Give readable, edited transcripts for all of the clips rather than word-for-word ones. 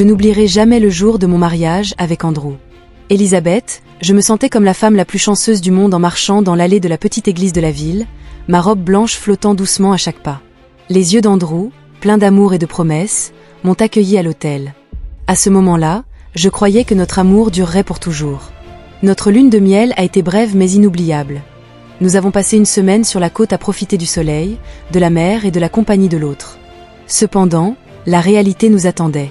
je n'oublierai jamais le jour de mon mariage avec Andrew. Elisabeth, je me sentais comme la femme la plus chanceuse du monde en marchant dans l'allée de la petite église de la ville, ma robe blanche flottant doucement à chaque pas. Les yeux d'Andrew, pleins d'amour et de promesses, m'ont accueilli à l'hôtel. À ce moment-là, je croyais que notre amour durerait pour toujours. Notre lune de miel a été brève mais inoubliable. Nous avons passé une semaine sur la côte à profiter du soleil, de la mer et de la compagnie de l'autre. Cependant, la réalité nous attendait.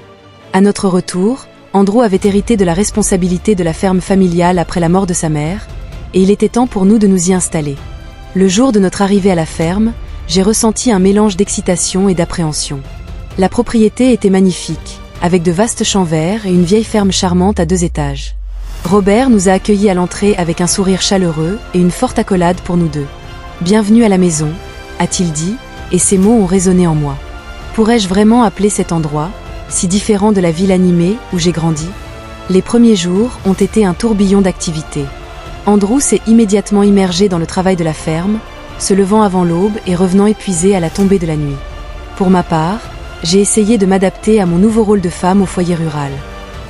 À notre retour, Andrew avait hérité de la responsabilité de la ferme familiale après la mort de sa mère, et il était temps pour nous de nous y installer. Le jour de notre arrivée à la ferme, j'ai ressenti un mélange d'excitation et d'appréhension. La propriété était magnifique, avec de vastes champs verts et une vieille ferme charmante à 2 étages. Robert nous a accueillis à l'entrée avec un sourire chaleureux et une forte accolade pour nous deux. « Bienvenue à la maison », a-t-il dit, et ces mots ont résonné en moi. Pourrais-je vraiment appeler cet endroit, si différent de la ville animée où j'ai grandi? Les premiers jours ont été un tourbillon d'activités. Andrew s'est immédiatement immergé dans le travail de la ferme, se levant avant l'aube et revenant épuisé à la tombée de la nuit. Pour ma part, j'ai essayé de m'adapter à mon nouveau rôle de femme au foyer rural.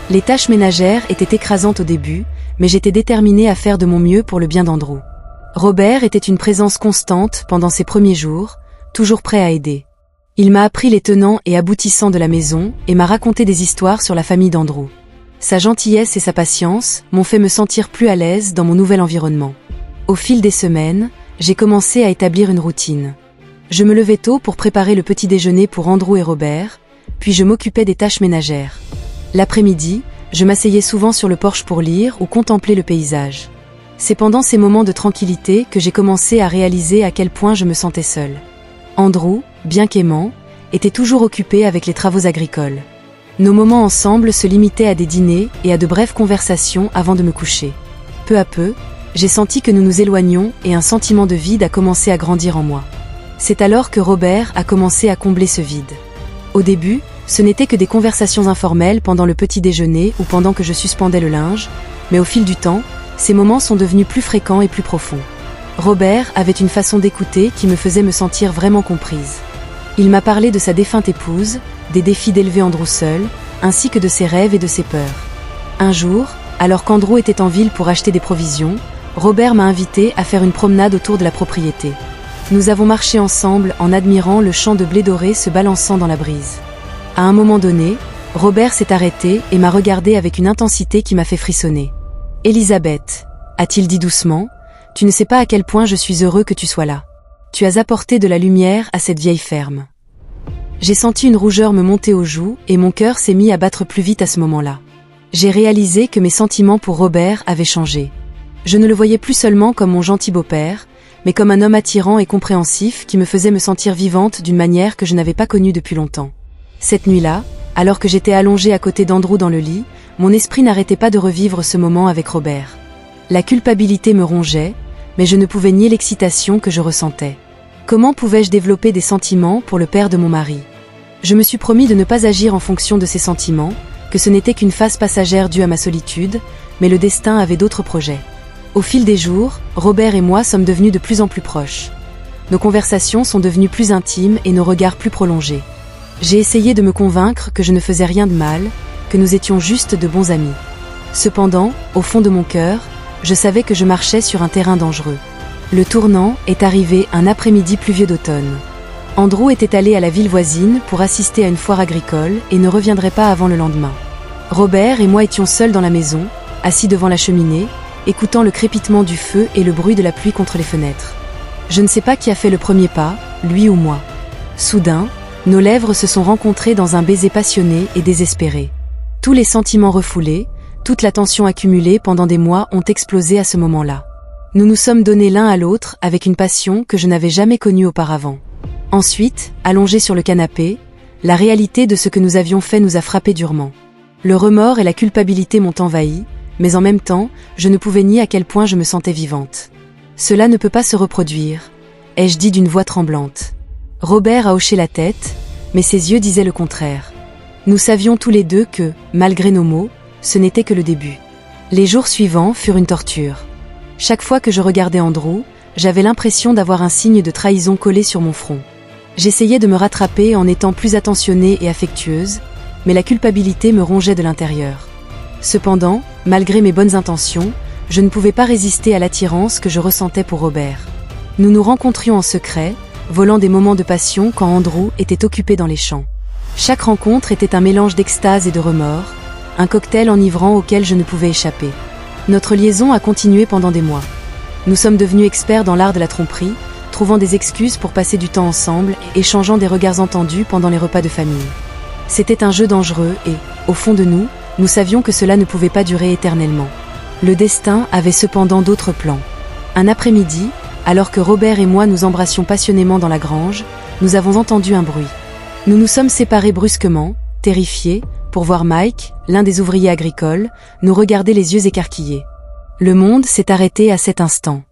Les tâches ménagères étaient écrasantes au début, mais j'étais déterminée à faire de mon mieux pour le bien d'Andrew. Robert était une présence constante pendant ces premiers jours, toujours prêt à aider. Il m'a appris les tenants et aboutissants de la maison et m'a raconté des histoires sur la famille d'Andrew. Sa gentillesse et sa patience m'ont fait me sentir plus à l'aise dans mon nouvel environnement. Au fil des semaines, j'ai commencé à établir une routine. Je me levais tôt pour préparer le petit déjeuner pour Andrew et Robert, puis je m'occupais des tâches ménagères. L'après-midi, je m'asseyais souvent sur le porche pour lire ou contempler le paysage. C'est pendant ces moments de tranquillité que j'ai commencé à réaliser à quel point je me sentais seule. Andrew, bien qu'aimant, était toujours occupé avec les travaux agricoles. Nos moments ensemble se limitaient à des dîners et à de brèves conversations avant de me coucher. Peu à peu, j'ai senti que nous nous éloignions et un sentiment de vide a commencé à grandir en moi. C'est alors que Robert a commencé à combler ce vide. Au début, ce n'était que des conversations informelles pendant le petit déjeuner ou pendant que je suspendais le linge, mais au fil du temps, ces moments sont devenus plus fréquents et plus profonds. Robert avait une façon d'écouter qui me faisait me sentir vraiment comprise. Il m'a parlé de sa défunte épouse, des défis d'élever Andrew seul, ainsi que de ses rêves et de ses peurs. Un jour, alors qu'Andrew était en ville pour acheter des provisions, Robert m'a invité à faire une promenade autour de la propriété. Nous avons marché ensemble en admirant le champ de blé doré se balançant dans la brise. À un moment donné, Robert s'est arrêté et m'a regardé avec une intensité qui m'a fait frissonner. « Elisabeth », a-t-il dit doucement, « tu ne sais pas à quel point je suis heureux que tu sois là. Tu as apporté de la lumière à cette vieille ferme. » J'ai senti une rougeur me monter aux joues et mon cœur s'est mis à battre plus vite à ce moment-là. J'ai réalisé que mes sentiments pour Robert avaient changé. Je ne le voyais plus seulement comme mon gentil beau-père, mais comme un homme attirant et compréhensif qui me faisait me sentir vivante d'une manière que je n'avais pas connue depuis longtemps. Cette nuit-là, alors que j'étais allongée à côté d'Andrew dans le lit, mon esprit n'arrêtait pas de revivre ce moment avec Robert. La culpabilité me rongeait, mais je ne pouvais nier l'excitation que je ressentais. Comment pouvais-je développer des sentiments pour le père de mon mari? Je me suis promis de ne pas agir en fonction de ces sentiments, que ce n'était qu'une phase passagère due à ma solitude, mais le destin avait d'autres projets. Au fil des jours, Robert et moi sommes devenus de plus en plus proches. Nos conversations sont devenues plus intimes et nos regards plus prolongés. J'ai essayé de me convaincre que je ne faisais rien de mal, que nous étions juste de bons amis. Cependant, au fond de mon cœur, je savais que je marchais sur un terrain dangereux. Le tournant est arrivé un après-midi pluvieux d'automne. Andrew était allé à la ville voisine pour assister à une foire agricole et ne reviendrait pas avant le lendemain. Robert et moi étions seuls dans la maison, assis devant la cheminée, écoutant le crépitement du feu et le bruit de la pluie contre les fenêtres. Je ne sais pas qui a fait le premier pas, lui ou moi. Soudain, nos lèvres se sont rencontrées dans un baiser passionné et désespéré. Tous les sentiments refoulés, toute la tension accumulée pendant des mois ont explosé à ce moment-là. Nous nous sommes donnés l'un à l'autre avec une passion que je n'avais jamais connue auparavant. Ensuite, allongés sur le canapé, la réalité de ce que nous avions fait nous a frappés durement. Le remords et la culpabilité m'ont envahi, mais en même temps, je ne pouvais nier à quel point je me sentais vivante. Cela ne peut pas se reproduire, ai-je dit d'une voix tremblante. Robert a hoché la tête, mais ses yeux disaient le contraire. Nous savions tous les deux que, malgré nos mots, ce n'était que le début. Les jours suivants furent une torture. Chaque fois que je regardais Andrew, j'avais l'impression d'avoir un signe de trahison collé sur mon front. J'essayais de me rattraper en étant plus attentionnée et affectueuse, mais la culpabilité me rongeait de l'intérieur. Cependant, malgré mes bonnes intentions, je ne pouvais pas résister à l'attirance que je ressentais pour Robert. Nous nous rencontrions en secret, volant des moments de passion quand Andrew était occupé dans les champs. Chaque rencontre était un mélange d'extase et de remords, un cocktail enivrant auquel je ne pouvais échapper. Notre liaison a continué pendant des mois. Nous sommes devenus experts dans l'art de la tromperie, trouvant des excuses pour passer du temps ensemble et échangeant des regards entendus pendant les repas de famille. C'était un jeu dangereux et, au fond de nous, nous savions que cela ne pouvait pas durer éternellement. Le destin avait cependant d'autres plans. Un après-midi, alors que Robert et moi nous embrassions passionnément dans la grange, nous avons entendu un bruit. Nous nous sommes séparés brusquement, terrifiés, pour voir Mike, l'un des ouvriers agricoles, nous regarder les yeux écarquillés. Le monde s'est arrêté à cet instant.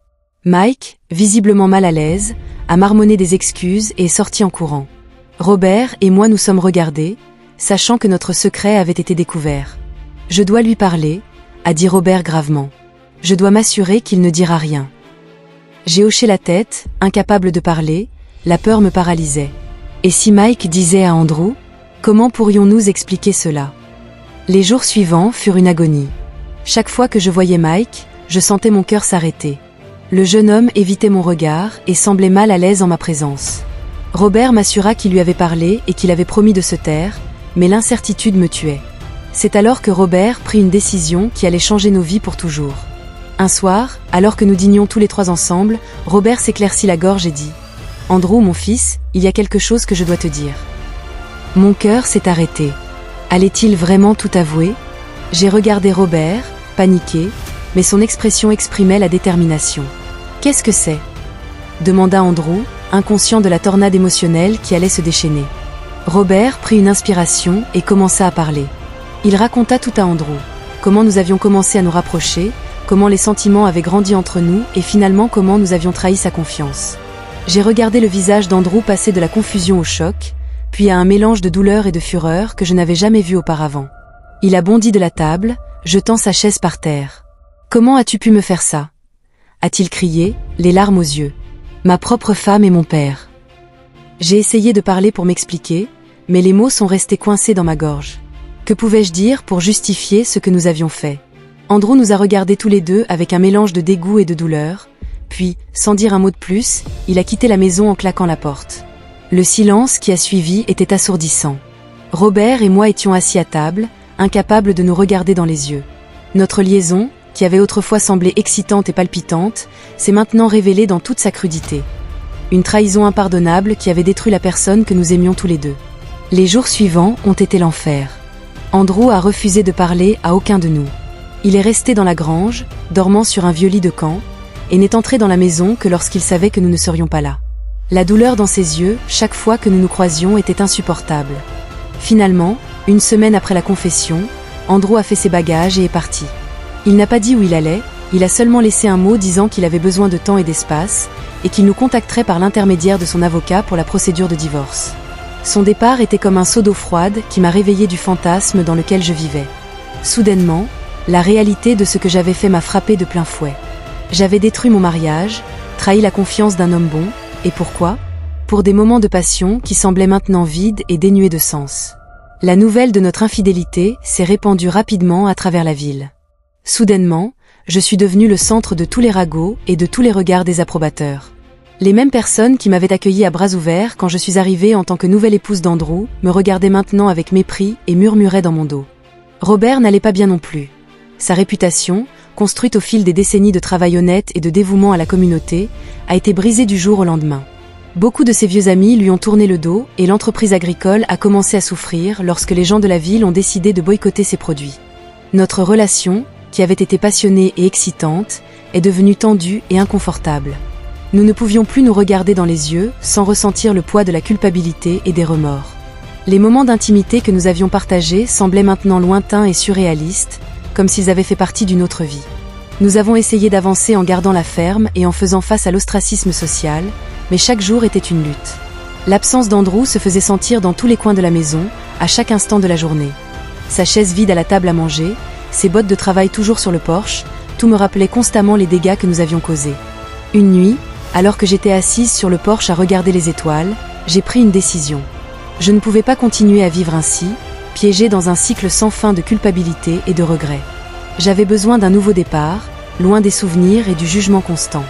Mike, visiblement mal à l'aise, a marmonné des excuses et est sorti en courant. Robert et moi nous sommes regardés, sachant que notre secret avait été découvert. « Je dois lui parler », a dit Robert gravement. « Je dois m'assurer qu'il ne dira rien. » J'ai hoché la tête, incapable de parler, la peur me paralysait. Et si Mike disait à Andrew, comment pourrions-nous expliquer cela? Les jours suivants furent une agonie. Chaque fois que je voyais Mike, je sentais mon cœur s'arrêter. Le jeune homme évitait mon regard et semblait mal à l'aise en ma présence. Robert m'assura qu'il lui avait parlé et qu'il avait promis de se taire, mais l'incertitude me tuait. C'est alors que Robert prit une décision qui allait changer nos vies pour toujours. Un soir, alors que nous dînions tous les trois ensemble, Robert s'éclaircit la gorge et dit « Andrew, mon fils, il y a quelque chose que je dois te dire. » Mon cœur s'est arrêté. Allait-il vraiment tout avouer? J'ai regardé Robert, paniqué, mais son expression exprimait la détermination. « Qu'est-ce que c'est ?» demanda Andrew, inconscient de la tornade émotionnelle qui allait se déchaîner. Robert prit une inspiration et commença à parler. Il raconta tout à Andrew, comment nous avions commencé à nous rapprocher, comment les sentiments avaient grandi entre nous et finalement comment nous avions trahi sa confiance. J'ai regardé le visage d'Andrew passer de la confusion au choc, puis à un mélange de douleur et de fureur que je n'avais jamais vu auparavant. Il a bondi de la table, jetant sa chaise par terre. « Comment as-tu pu me faire ça ?» a-t-il crié, les larmes aux yeux. « Ma propre femme et mon père. » J'ai essayé de parler pour m'expliquer, mais les mots sont restés coincés dans ma gorge. Que pouvais-je dire pour justifier ce que nous avions fait? Andrew nous a regardés tous les deux avec un mélange de dégoût et de douleur, puis, sans dire un mot de plus, il a quitté la maison en claquant la porte. Le silence qui a suivi était assourdissant. Robert et moi étions assis à table, incapables de nous regarder dans les yeux. Notre liaison, qui avait autrefois semblé excitante et palpitante, s'est maintenant révélée dans toute sa crudité. Une trahison impardonnable qui avait détruit la personne que nous aimions tous les deux. Les jours suivants ont été l'enfer. Andrew a refusé de parler à aucun de nous. Il est resté dans la grange, dormant sur un vieux lit de camp, et n'est entré dans la maison que lorsqu'il savait que nous ne serions pas là. La douleur dans ses yeux, chaque fois que nous nous croisions, était insupportable. Finalement, une semaine après la confession, Andrew a fait ses bagages et est parti. Il n'a pas dit où il allait, il a seulement laissé un mot disant qu'il avait besoin de temps et d'espace, et qu'il nous contacterait par l'intermédiaire de son avocat pour la procédure de divorce. Son départ était comme un seau d'eau froide qui m'a réveillé du fantasme dans lequel je vivais. Soudainement, la réalité de ce que j'avais fait m'a frappé de plein fouet. J'avais détruit mon mariage, trahi la confiance d'un homme bon, et pourquoi? Pour des moments de passion qui semblaient maintenant vides et dénués de sens. La nouvelle de notre infidélité s'est répandue rapidement à travers la ville. Soudainement, je suis devenu le centre de tous les ragots et de tous les regards des approbateurs. Les mêmes personnes qui m'avaient accueilli à bras ouverts quand je suis arrivée en tant que nouvelle épouse d'Andrew me regardaient maintenant avec mépris et murmuraient dans mon dos. Robert n'allait pas bien non plus. Sa réputation, construite au fil des décennies de travail honnête et de dévouement à la communauté, a été brisée du jour au lendemain. Beaucoup de ses vieux amis lui ont tourné le dos et l'entreprise agricole a commencé à souffrir lorsque les gens de la ville ont décidé de boycotter ses produits. Notre relation, qui avait été passionnée et excitante, est devenue tendue et inconfortable. Nous ne pouvions plus nous regarder dans les yeux sans ressentir le poids de la culpabilité et des remords. Les moments d'intimité que nous avions partagés semblaient maintenant lointains et surréalistes, comme s'ils avaient fait partie d'une autre vie. Nous avons essayé d'avancer en gardant la ferme et en faisant face à l'ostracisme social, mais chaque jour était une lutte. L'absence d'Andrew se faisait sentir dans tous les coins de la maison, à chaque instant de la journée. Sa chaise vide à la table à manger, ses bottes de travail toujours sur le porche, tout me rappelait constamment les dégâts que nous avions causés. Une nuit, alors que j'étais assise sur le porche à regarder les étoiles, j'ai pris une décision. Je ne pouvais pas continuer à vivre ainsi, piégée dans un cycle sans fin de culpabilité et de regrets. J'avais besoin d'un nouveau départ, loin des souvenirs et du jugement constant.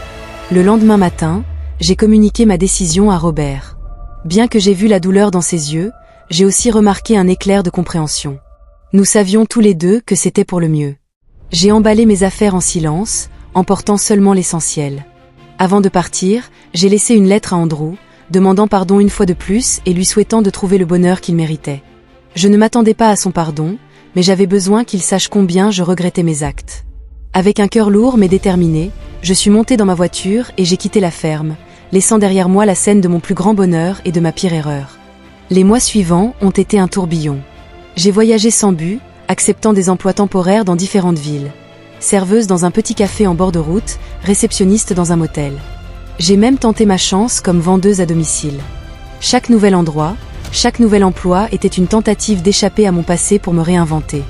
Le lendemain matin, j'ai communiqué ma décision à Robert. Bien que j'ai vu la douleur dans ses yeux, j'ai aussi remarqué un éclair de compréhension. Nous savions tous les deux que c'était pour le mieux. J'ai emballé mes affaires en silence, emportant seulement l'essentiel. Avant de partir, j'ai laissé une lettre à Andrew, demandant pardon une fois de plus et lui souhaitant de trouver le bonheur qu'il méritait. Je ne m'attendais pas à son pardon, mais j'avais besoin qu'il sache combien je regrettais mes actes. Avec un cœur lourd mais déterminé, je suis montée dans ma voiture et j'ai quitté la ferme, laissant derrière moi la scène de mon plus grand bonheur et de ma pire erreur. Les mois suivants ont été un tourbillon. J'ai voyagé sans but, acceptant des emplois temporaires dans différentes villes. Serveuse dans un petit café en bord de route, réceptionniste dans un motel. J'ai même tenté ma chance comme vendeuse à domicile. Chaque nouvel endroit, chaque nouvel emploi était une tentative d'échapper à mon passé pour me réinventer.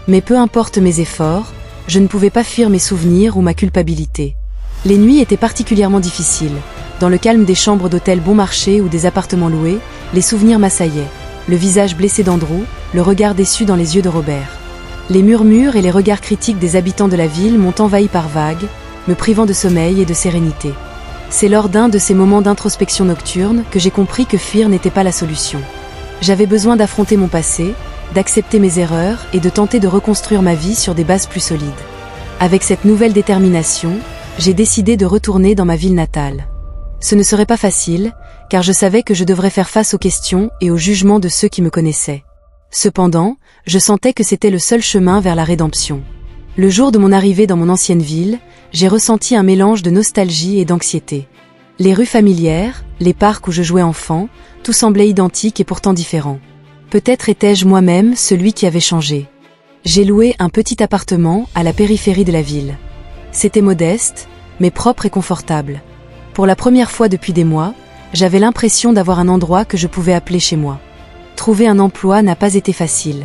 Mais peu importe mes efforts, je ne pouvais pas fuir mes souvenirs ou ma culpabilité. Les nuits étaient particulièrement difficiles. Dans le calme des chambres d'hôtel bon marché ou des appartements loués, les souvenirs m'assaillaient. Le visage blessé d'Andrew, le regard déçu dans les yeux de Robert. Les murmures et les regards critiques des habitants de la ville m'ont envahi par vagues, me privant de sommeil et de sérénité. C'est lors d'un de ces moments d'introspection nocturne que j'ai compris que fuir n'était pas la solution. J'avais besoin d'affronter mon passé, d'accepter mes erreurs et de tenter de reconstruire ma vie sur des bases plus solides. Avec cette nouvelle détermination, j'ai décidé de retourner dans ma ville natale. Ce ne serait pas facile, car je savais que je devrais faire face aux questions et aux jugements de ceux qui me connaissaient. Cependant, je sentais que c'était le seul chemin vers la rédemption. Le jour de mon arrivée dans mon ancienne ville, j'ai ressenti un mélange de nostalgie et d'anxiété. Les rues familières, les parcs où je jouais enfant, tout semblait identique et pourtant différent. Peut-être étais-je moi-même celui qui avait changé. J'ai loué un petit appartement à la périphérie de la ville. C'était modeste, mais propre et confortable. Pour la première fois depuis des mois, j'avais l'impression d'avoir un endroit que je pouvais appeler chez moi. Trouver un emploi n'a pas été facile.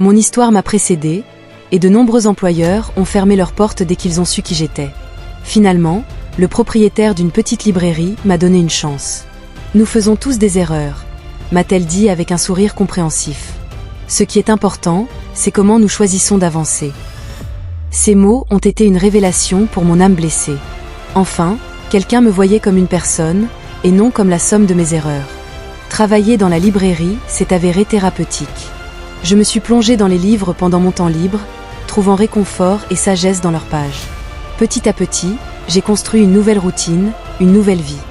Mon histoire m'a précédée, et de nombreux employeurs ont fermé leurs portes dès qu'ils ont su qui j'étais. Finalement, le propriétaire d'une petite librairie m'a donné une chance. Nous faisons tous des erreurs, m'a-t-elle dit avec un sourire compréhensif. Ce qui est important, c'est comment nous choisissons d'avancer. Ces mots ont été une révélation pour mon âme blessée. Enfin, quelqu'un me voyait comme une personne, et non comme la somme de mes erreurs. Travailler dans la librairie s'est avéré thérapeutique. Je me suis plongée dans les livres pendant mon temps libre, trouvant réconfort et sagesse dans leurs pages. Petit à petit, j'ai construit une nouvelle routine, une nouvelle vie.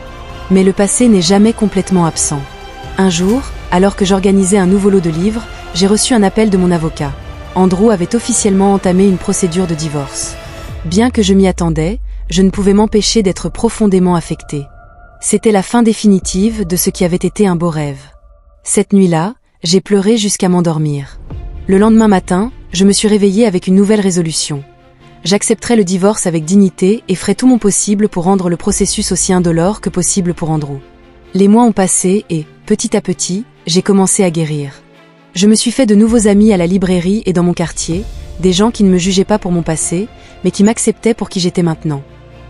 Mais le passé n'est jamais complètement absent. Un jour, alors que j'organisais un nouveau lot de livres, j'ai reçu un appel de mon avocat. Andrew avait officiellement entamé une procédure de divorce. Bien que je m'y attendais, je ne pouvais m'empêcher d'être profondément affectée. C'était la fin définitive de ce qui avait été un beau rêve. Cette nuit-là, j'ai pleuré jusqu'à m'endormir. Le lendemain matin, je me suis réveillée avec une nouvelle résolution. J'accepterai le divorce avec dignité et ferai tout mon possible pour rendre le processus aussi indolore que possible pour Andrew. Les mois ont passé et, petit à petit, j'ai commencé à guérir. Je me suis fait de nouveaux amis à la librairie et dans mon quartier, des gens qui ne me jugeaient pas pour mon passé, mais qui m'acceptaient pour qui j'étais maintenant.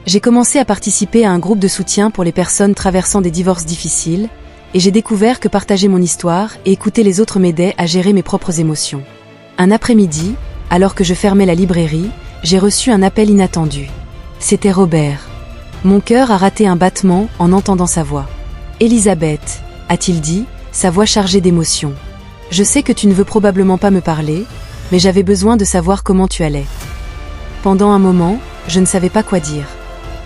J'ai commencé à participer à un groupe de soutien pour les personnes traversant des divorces difficiles, et j'ai découvert que partager mon histoire et écouter les autres m'aidait à gérer mes propres émotions. Un après-midi, alors que je fermais la librairie, j'ai reçu un appel inattendu. C'était Robert. Mon cœur a raté un battement en entendant sa voix. « Elisabeth », a-t-il dit, sa voix chargée d'émotion. « Je sais que tu ne veux probablement pas me parler, mais j'avais besoin de savoir comment tu allais. » Pendant un moment, je ne savais pas quoi dire.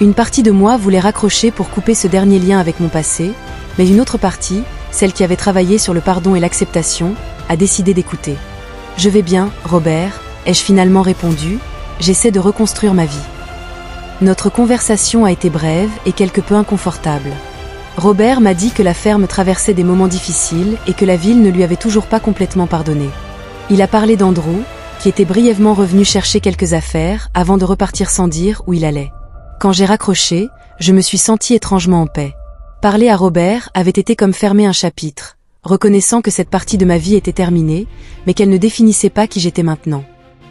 Une partie de moi voulait raccrocher pour couper ce dernier lien avec mon passé, mais une autre partie, celle qui avait travaillé sur le pardon et l'acceptation, a décidé d'écouter. « Je vais bien, Robert », ai-je finalement répondu, « j'essaie de reconstruire ma vie. » Notre conversation a été brève et quelque peu inconfortable. Robert m'a dit que la ferme traversait des moments difficiles et que la ville ne lui avait toujours pas complètement pardonné. Il a parlé d'Andrew, qui était brièvement revenu chercher quelques affaires avant de repartir sans dire où il allait. Quand j'ai raccroché, je me suis sentie étrangement en paix. Parler à Robert avait été comme fermer un chapitre, reconnaissant que cette partie de ma vie était terminée, mais qu'elle ne définissait pas qui j'étais maintenant.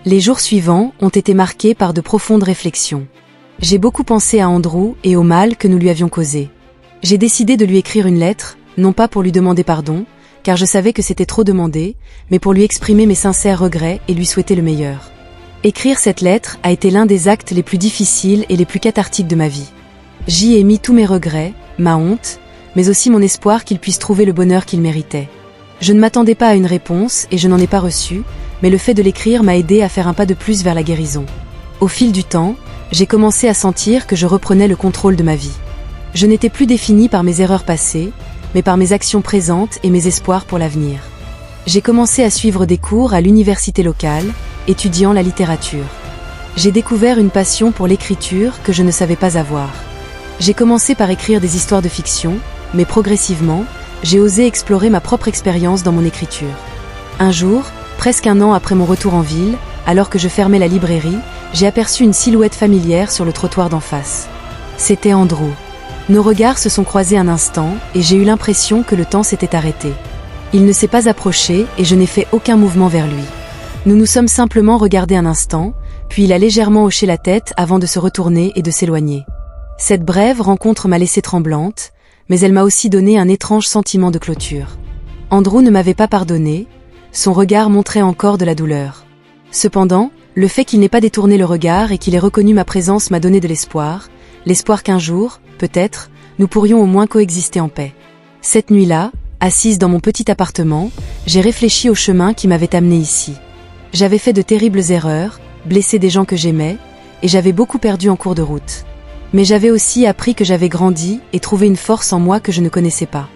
Les jours suivants ont été marqués par de profondes réflexions. J'ai beaucoup pensé à Andrew et au mal que nous lui avions causé. J'ai décidé de lui écrire une lettre, non pas pour lui demander pardon, car je savais que c'était trop demandé, mais pour lui exprimer mes sincères regrets et lui souhaiter le meilleur. Écrire cette lettre a été l'un des actes les plus difficiles et les plus cathartiques de ma vie. J'y ai mis tous mes regrets, ma honte, mais aussi mon espoir qu'il puisse trouver le bonheur qu'il méritait. Je ne m'attendais pas à une réponse et je n'en ai pas reçu, mais le fait de l'écrire m'a aidé à faire un pas de plus vers la guérison. Au fil du temps, j'ai commencé à sentir que je reprenais le contrôle de ma vie. Je n'étais plus définie par mes erreurs passées, mais par mes actions présentes et mes espoirs pour l'avenir. J'ai commencé à suivre des cours à l'université locale, étudiant la littérature. J'ai découvert une passion pour l'écriture que je ne savais pas avoir. J'ai commencé par écrire des histoires de fiction, mais progressivement, j'ai osé explorer ma propre expérience dans mon écriture. Un jour, presque un an après mon retour en ville, alors que je fermais la librairie, j'ai aperçu une silhouette familière sur le trottoir d'en face. C'était Andrew. Nos regards se sont croisés un instant et j'ai eu l'impression que le temps s'était arrêté. Il ne s'est pas approché et je n'ai fait aucun mouvement vers lui. Nous nous sommes simplement regardés un instant, puis il a légèrement hoché la tête avant de se retourner et de s'éloigner. Cette brève rencontre m'a laissée tremblante, mais elle m'a aussi donné un étrange sentiment de clôture. Andrew ne m'avait pas pardonné, son regard montrait encore de la douleur. Cependant, le fait qu'il n'ait pas détourné le regard et qu'il ait reconnu ma présence m'a donné de l'espoir qu'un jour, peut-être, nous pourrions au moins coexister en paix. Cette nuit-là, assise dans mon petit appartement, j'ai réfléchi au chemin qui m'avait amené ici. J'avais fait de terribles erreurs, blessé des gens que j'aimais, et j'avais beaucoup perdu en cours de route. Mais j'avais aussi appris que j'avais grandi et trouvé une force en moi que je ne connaissais pas.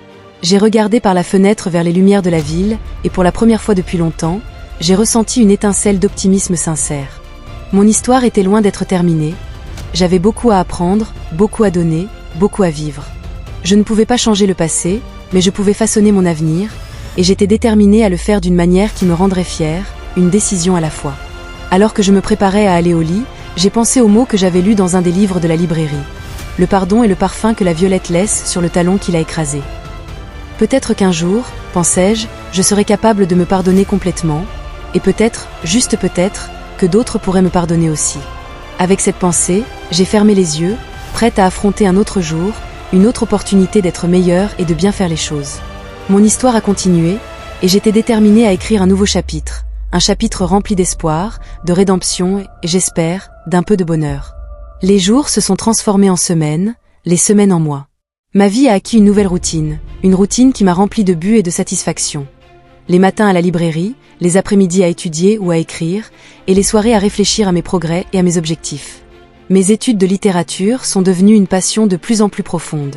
J'ai regardé par la fenêtre vers les lumières de la ville, et pour la première fois depuis longtemps, j'ai ressenti une étincelle d'optimisme sincère. Mon histoire était loin d'être terminée. J'avais beaucoup à apprendre, beaucoup à donner, beaucoup à vivre. Je ne pouvais pas changer le passé, mais je pouvais façonner mon avenir, et j'étais déterminée à le faire d'une manière qui me rendrait fière, une décision à la fois. Alors que je me préparais à aller au lit, j'ai pensé aux mots que j'avais lus dans un des livres de la librairie. Le pardon est le parfum que la violette laisse sur le talon qui l'a écrasé. Peut-être qu'un jour, pensais-je, je serais capable de me pardonner complètement, et peut-être, juste peut-être, que d'autres pourraient me pardonner aussi. Avec cette pensée, j'ai fermé les yeux, prête à affronter un autre jour, une autre opportunité d'être meilleure et de bien faire les choses. Mon histoire a continué, et j'étais déterminée à écrire un nouveau chapitre, un chapitre rempli d'espoir, de rédemption et, j'espère, d'un peu de bonheur. Les jours se sont transformés en semaines, les semaines en mois. Ma vie a acquis une nouvelle routine, une routine qui m'a rempli de buts et de satisfaction. Les matins à la librairie, les après-midi à étudier ou à écrire, et les soirées à réfléchir à mes progrès et à mes objectifs. Mes études de littérature sont devenues une passion de plus en plus profonde.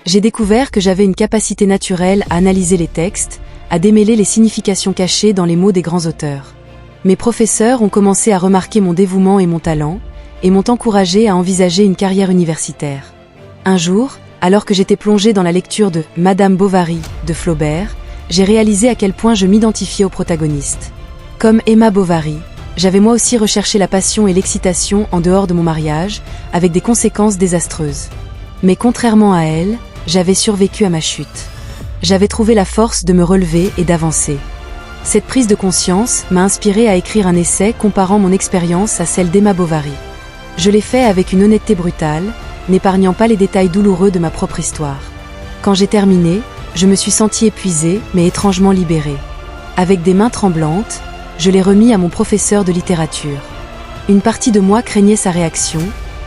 J'ai découvert que j'avais une capacité naturelle à analyser les textes, à démêler les significations cachées dans les mots des grands auteurs. Mes professeurs ont commencé à remarquer mon dévouement et mon talent, et m'ont encouragé à envisager une carrière universitaire. Un jour, alors que j'étais plongée dans la lecture de Madame Bovary de Flaubert, j'ai réalisé à quel point je m'identifiais au protagoniste. Comme Emma Bovary, j'avais moi aussi recherché la passion et l'excitation en dehors de mon mariage, avec des conséquences désastreuses. Mais contrairement à elle, j'avais survécu à ma chute. J'avais trouvé la force de me relever et d'avancer. Cette prise de conscience m'a inspiré à écrire un essai comparant mon expérience à celle d'Emma Bovary. Je l'ai fait avec une honnêteté brutale, n'épargnant pas les détails douloureux de ma propre histoire. Quand j'ai terminé, je me suis sentie épuisée, mais étrangement libérée. Avec des mains tremblantes, je l'ai remis à mon professeur de littérature. Une partie de moi craignait sa réaction,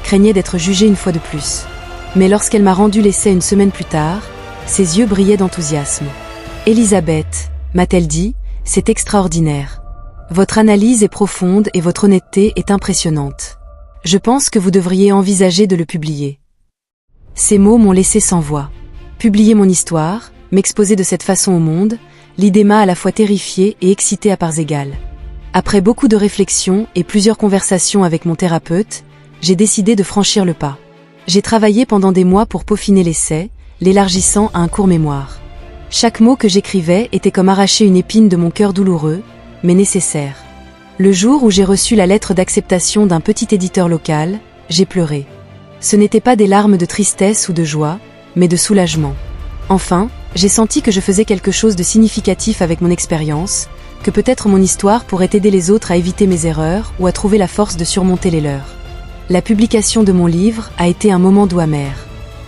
craignait d'être jugée une fois de plus. Mais lorsqu'elle m'a rendu l'essai une semaine plus tard, ses yeux brillaient d'enthousiasme. « Elisabeth, m'a-t-elle dit, c'est extraordinaire. Votre analyse est profonde et votre honnêteté est impressionnante. Je pense que vous devriez envisager de le publier. » Ces mots m'ont laissé sans voix. Publier mon histoire, m'exposer de cette façon au monde, l'idée m'a à la fois terrifiée et excitée à parts égales. Après beaucoup de réflexions et plusieurs conversations avec mon thérapeute, j'ai décidé de franchir le pas. J'ai travaillé pendant des mois pour peaufiner l'essai, l'élargissant à un court mémoire. Chaque mot que j'écrivais était comme arracher une épine de mon cœur douloureux, mais nécessaire. Le jour où j'ai reçu la lettre d'acceptation d'un petit éditeur local, j'ai pleuré. Ce n'étaient pas des larmes de tristesse ou de joie, mais de soulagement. Enfin, j'ai senti que je faisais quelque chose de significatif avec mon expérience, que peut-être mon histoire pourrait aider les autres à éviter mes erreurs ou à trouver la force de surmonter les leurs. La publication de mon livre a été un moment doux amer.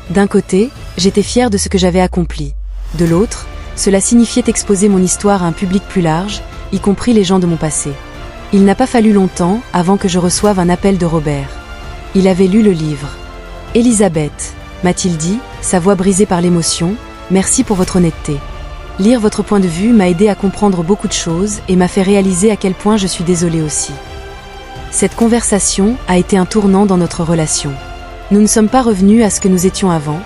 D'un côté, j'étais fière de ce que j'avais accompli. De l'autre, Cela signifiait exposer mon histoire à un public plus large, y compris les gens de mon passé. Il n'a pas fallu longtemps avant que je reçoive un appel de Robert. Il avait lu le livre. « Elisabeth », m'a-t-il dit, sa voix brisée par l'émotion, « merci pour votre honnêteté. Lire votre point de vue m'a aidé à comprendre beaucoup de choses et m'a fait réaliser à quel point je suis désolée aussi. » Cette conversation a été un tournant dans notre relation. Nous ne sommes pas revenus à ce que nous étions avant,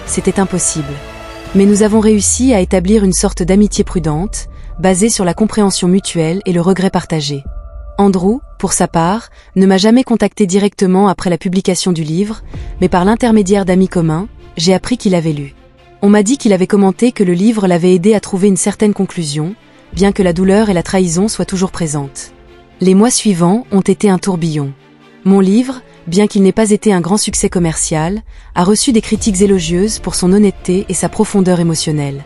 c'était impossible. Mais nous avons réussi à établir une sorte d'amitié prudente, basée sur la compréhension mutuelle et le regret partagé. Andrew, pour sa part, ne m'a jamais contacté directement après la publication du livre, mais par l'intermédiaire d'amis communs, j'ai appris qu'il avait lu. On m'a dit qu'il avait commenté que le livre l'avait aidé à trouver une certaine conclusion, bien que la douleur et la trahison soient toujours présentes. Les mois suivants ont été un tourbillon. Mon livre, bien qu'il n'ait pas été un grand succès commercial, a reçu des critiques élogieuses pour son honnêteté et sa profondeur émotionnelle.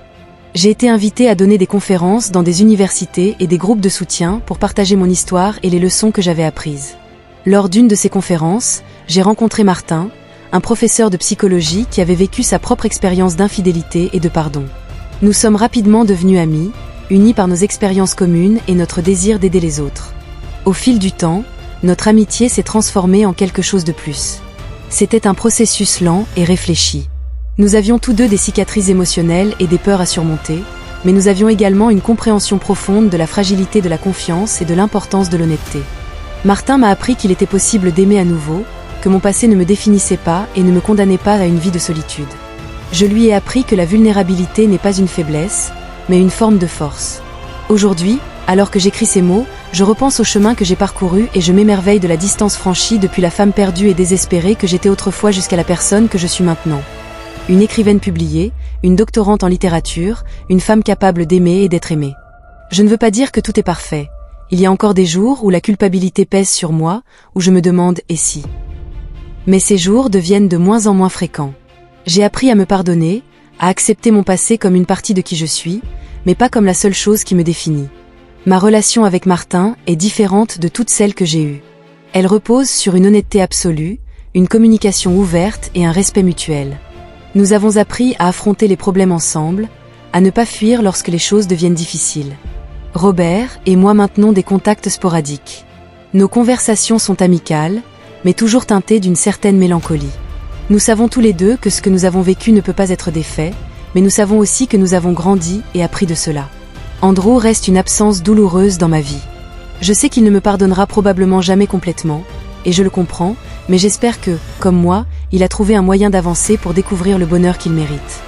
J'ai été invitée à donner des conférences dans des universités et des groupes de soutien pour partager mon histoire et les leçons que j'avais apprises. Lors d'une de ces conférences, j'ai rencontré Martin, un professeur de psychologie qui avait vécu sa propre expérience d'infidélité et de pardon. Nous sommes rapidement devenus amis, unis par nos expériences communes et notre désir d'aider les autres. Au fil du temps, notre amitié s'est transformée en quelque chose de plus. C'était un processus lent et réfléchi. Nous avions tous deux des cicatrices émotionnelles et des peurs à surmonter, mais nous avions également une compréhension profonde de la fragilité de la confiance et de l'importance de l'honnêteté. Martin m'a appris qu'il était possible d'aimer à nouveau, que mon passé ne me définissait pas et ne me condamnait pas à une vie de solitude. Je lui ai appris que la vulnérabilité n'est pas une faiblesse, mais une forme de force. Aujourd'hui, alors que j'écris ces mots, je repense au chemin que j'ai parcouru et je m'émerveille de la distance franchie depuis la femme perdue et désespérée que j'étais autrefois jusqu'à la personne que je suis maintenant. Une écrivaine publiée, une doctorante en littérature, une femme capable d'aimer et d'être aimée. Je ne veux pas dire que tout est parfait. Il y a encore des jours où la culpabilité pèse sur moi, où je me demande « et si ?» Mais ces jours deviennent de moins en moins fréquents. J'ai appris à me pardonner, à accepter mon passé comme une partie de qui je suis, mais pas comme la seule chose qui me définit. Ma relation avec Martin est différente de toutes celles que j'ai eues. Elle repose sur une honnêteté absolue, une communication ouverte et un respect mutuel. Nous avons appris à affronter les problèmes ensemble, à ne pas fuir lorsque les choses deviennent difficiles. Robert et moi maintenons des contacts sporadiques. Nos conversations sont amicales, mais toujours teintées d'une certaine mélancolie. Nous savons tous les deux que ce que nous avons vécu ne peut pas être défait, mais nous savons aussi que nous avons grandi et appris de cela. Andrew reste une absence douloureuse dans ma vie. Je sais qu'il ne me pardonnera probablement jamais complètement, et je le comprends, mais j'espère que, comme moi, il a trouvé un moyen d'avancer pour découvrir le bonheur qu'il mérite.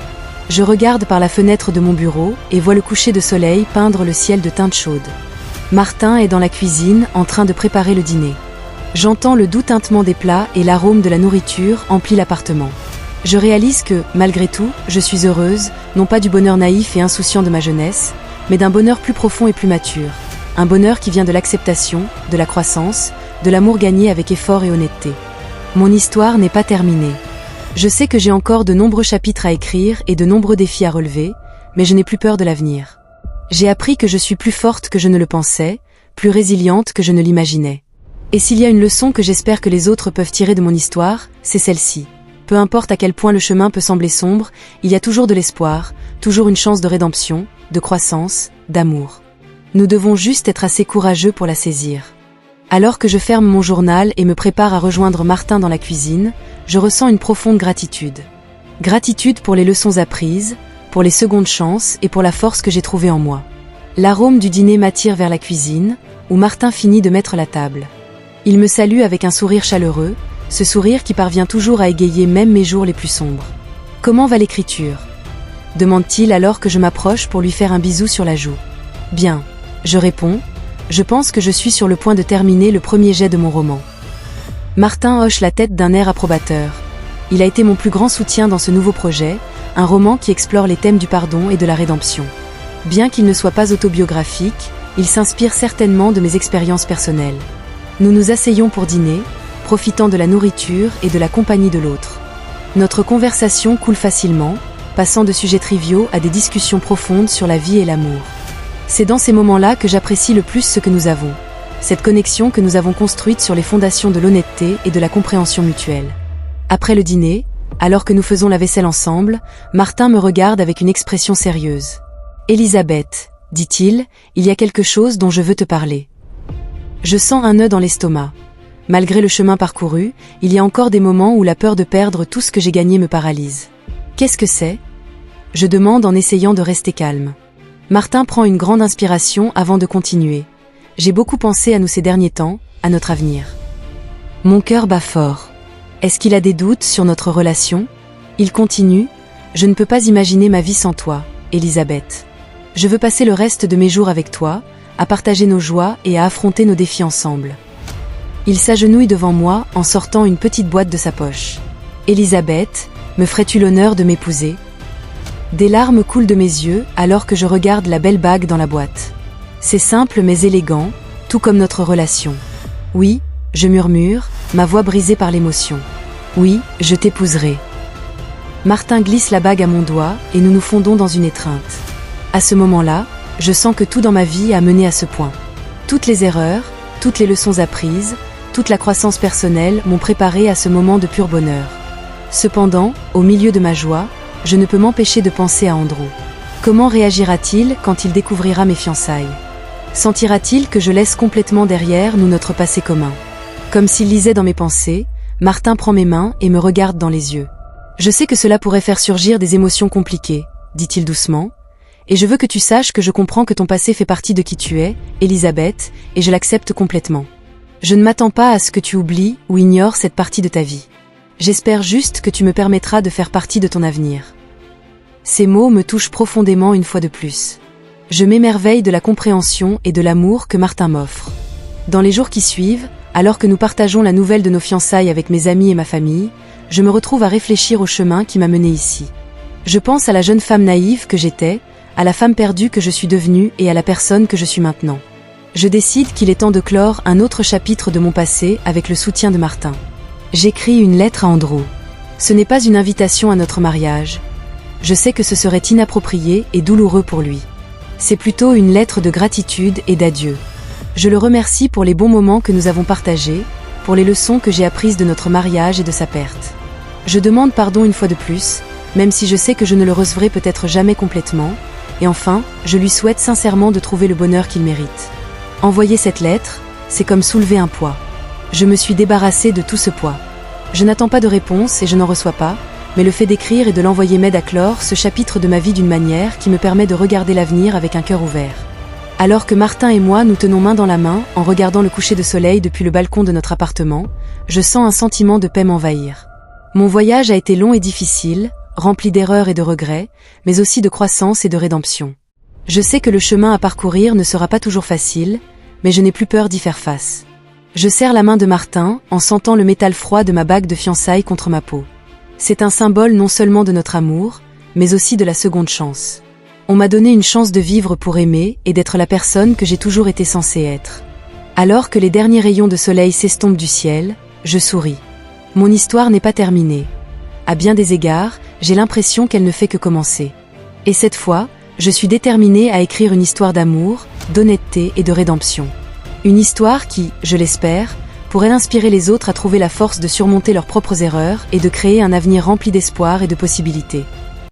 Je regarde par la fenêtre de mon bureau et vois le coucher de soleil peindre le ciel de teintes chaudes. Martin est dans la cuisine en train de préparer le dîner. J'entends le doux tintement des plats et l'arôme de la nourriture emplit l'appartement. Je réalise que, malgré tout, je suis heureuse, non pas du bonheur naïf et insouciant de ma jeunesse, mais d'un bonheur plus profond et plus mature. Un bonheur qui vient de l'acceptation, de la croissance, de l'amour gagné avec effort et honnêteté. Mon histoire n'est pas terminée. Je sais que j'ai encore de nombreux chapitres à écrire et de nombreux défis à relever, mais je n'ai plus peur de l'avenir. J'ai appris que je suis plus forte que je ne le pensais, plus résiliente que je ne l'imaginais. Et s'il y a une leçon que j'espère que les autres peuvent tirer de mon histoire, c'est celle-ci. Peu importe à quel point le chemin peut sembler sombre, il y a toujours de l'espoir, toujours une chance de rédemption, de croissance, d'amour. Nous devons juste être assez courageux pour la saisir. Alors que je ferme mon journal et me prépare à rejoindre Martin dans la cuisine, je ressens une profonde gratitude. Gratitude pour les leçons apprises, pour les secondes chances et pour la force que j'ai trouvée en moi. L'arôme du dîner m'attire vers la cuisine, où Martin finit de mettre la table. Il me salue avec un sourire chaleureux, ce sourire qui parvient toujours à égayer même mes jours les plus sombres. « Comment va l'écriture ?» demande-t-il alors que je m'approche pour lui faire un bisou sur la joue. « Bien », je réponds. Je pense que je suis sur le point de terminer le premier jet de mon roman. Martin hoche la tête d'un air approbateur. Il a été mon plus grand soutien dans ce nouveau projet, un roman qui explore les thèmes du pardon et de la rédemption. Bien qu'il ne soit pas autobiographique, il s'inspire certainement de mes expériences personnelles. Nous nous asseyons pour dîner, profitant de la nourriture et de la compagnie de l'autre. Notre conversation coule facilement, passant de sujets triviaux à des discussions profondes sur la vie et l'amour. C'est dans ces moments-là que j'apprécie le plus ce que nous avons, cette connexion que nous avons construite sur les fondations de l'honnêteté et de la compréhension mutuelle. Après le dîner, alors que nous faisons la vaisselle ensemble, Martin me regarde avec une expression sérieuse. Elisabeth, dit-il, il y a quelque chose dont je veux te parler. Je sens un nœud dans l'estomac. Malgré le chemin parcouru, il y a encore des moments où la peur de perdre tout ce que j'ai gagné me paralyse. Qu'est-ce que c'est ? Je demande en essayant de rester calme. Martin prend une grande inspiration avant de continuer. J'ai beaucoup pensé à nous ces derniers temps, à notre avenir. Mon cœur bat fort. Est-ce qu'il a des doutes sur notre relation ? Il continue. Je ne peux pas imaginer ma vie sans toi, Elisabeth. Je veux passer le reste de mes jours avec toi, à partager nos joies et à affronter nos défis ensemble. Il s'agenouille devant moi en sortant une petite boîte de sa poche. Elisabeth, me ferais-tu l'honneur de m'épouser ? Des larmes coulent de mes yeux alors que je regarde la belle bague dans la boîte. C'est simple mais élégant, tout comme notre relation. Oui, je murmure, ma voix brisée par l'émotion. Oui, je t'épouserai. Martin glisse la bague à mon doigt et nous nous fondons dans une étreinte. À ce moment-là, je sens que tout dans ma vie a mené à ce point. Toutes les erreurs, toutes les leçons apprises, toute la croissance personnelle m'ont préparé à ce moment de pur bonheur. Cependant, au milieu de ma joie, je ne peux m'empêcher de penser à Andrew. Comment réagira-t-il quand il découvrira mes fiançailles ? Sentira-t-il que je laisse complètement derrière nous notre passé commun ? Comme s'il lisait dans mes pensées, Martin prend mes mains et me regarde dans les yeux. Je sais que cela pourrait faire surgir des émotions compliquées, dit-il doucement, et je veux que tu saches que je comprends que ton passé fait partie de qui tu es, Elisabeth, et je l'accepte complètement. Je ne m'attends pas à ce que tu oublies ou ignores cette partie de ta vie. J'espère juste que tu me permettras de faire partie de ton avenir. Ces mots me touchent profondément une fois de plus. Je m'émerveille de la compréhension et de l'amour que Martin m'offre. Dans les jours qui suivent, alors que nous partageons la nouvelle de nos fiançailles avec mes amis et ma famille, je me retrouve à réfléchir au chemin qui m'a mené ici. Je pense à la jeune femme naïve que j'étais, à la femme perdue que je suis devenue et à la personne que je suis maintenant. Je décide qu'il est temps de clore un autre chapitre de mon passé avec le soutien de Martin. J'écris une lettre à Andrew. Ce n'est pas une invitation à notre mariage. Je sais que ce serait inapproprié et douloureux pour lui. C'est plutôt une lettre de gratitude et d'adieu. Je le remercie pour les bons moments que nous avons partagés, pour les leçons que j'ai apprises de notre mariage et de sa perte. Je demande pardon une fois de plus, même si je sais que je ne le recevrai peut-être jamais complètement, et enfin, je lui souhaite sincèrement de trouver le bonheur qu'il mérite. Envoyer cette lettre, c'est comme soulever un poids. Je me suis débarrassée de tout ce poids. Je n'attends pas de réponse et je n'en reçois pas, mais le fait d'écrire et de l'envoyer m'aide à clore ce chapitre de ma vie d'une manière qui me permet de regarder l'avenir avec un cœur ouvert. Alors que Martin et moi nous tenons main dans la main en regardant le coucher de soleil depuis le balcon de notre appartement, je sens un sentiment de paix m'envahir. Mon voyage a été long et difficile, rempli d'erreurs et de regrets, mais aussi de croissance et de rédemption. Je sais que le chemin à parcourir ne sera pas toujours facile, mais je n'ai plus peur d'y faire face. Je serre la main de Martin en sentant le métal froid de ma bague de fiançailles contre ma peau. C'est un symbole non seulement de notre amour, mais aussi de la seconde chance. On m'a donné une chance de vivre pour aimer et d'être la personne que j'ai toujours été censée être. Alors que les derniers rayons de soleil s'estompent du ciel, je souris. Mon histoire n'est pas terminée. À bien des égards, j'ai l'impression qu'elle ne fait que commencer. Et cette fois, je suis déterminée à écrire une histoire d'amour, d'honnêteté et de rédemption. Une histoire qui, je l'espère, pourrait inspirer les autres à trouver la force de surmonter leurs propres erreurs et de créer un avenir rempli d'espoir et de possibilités.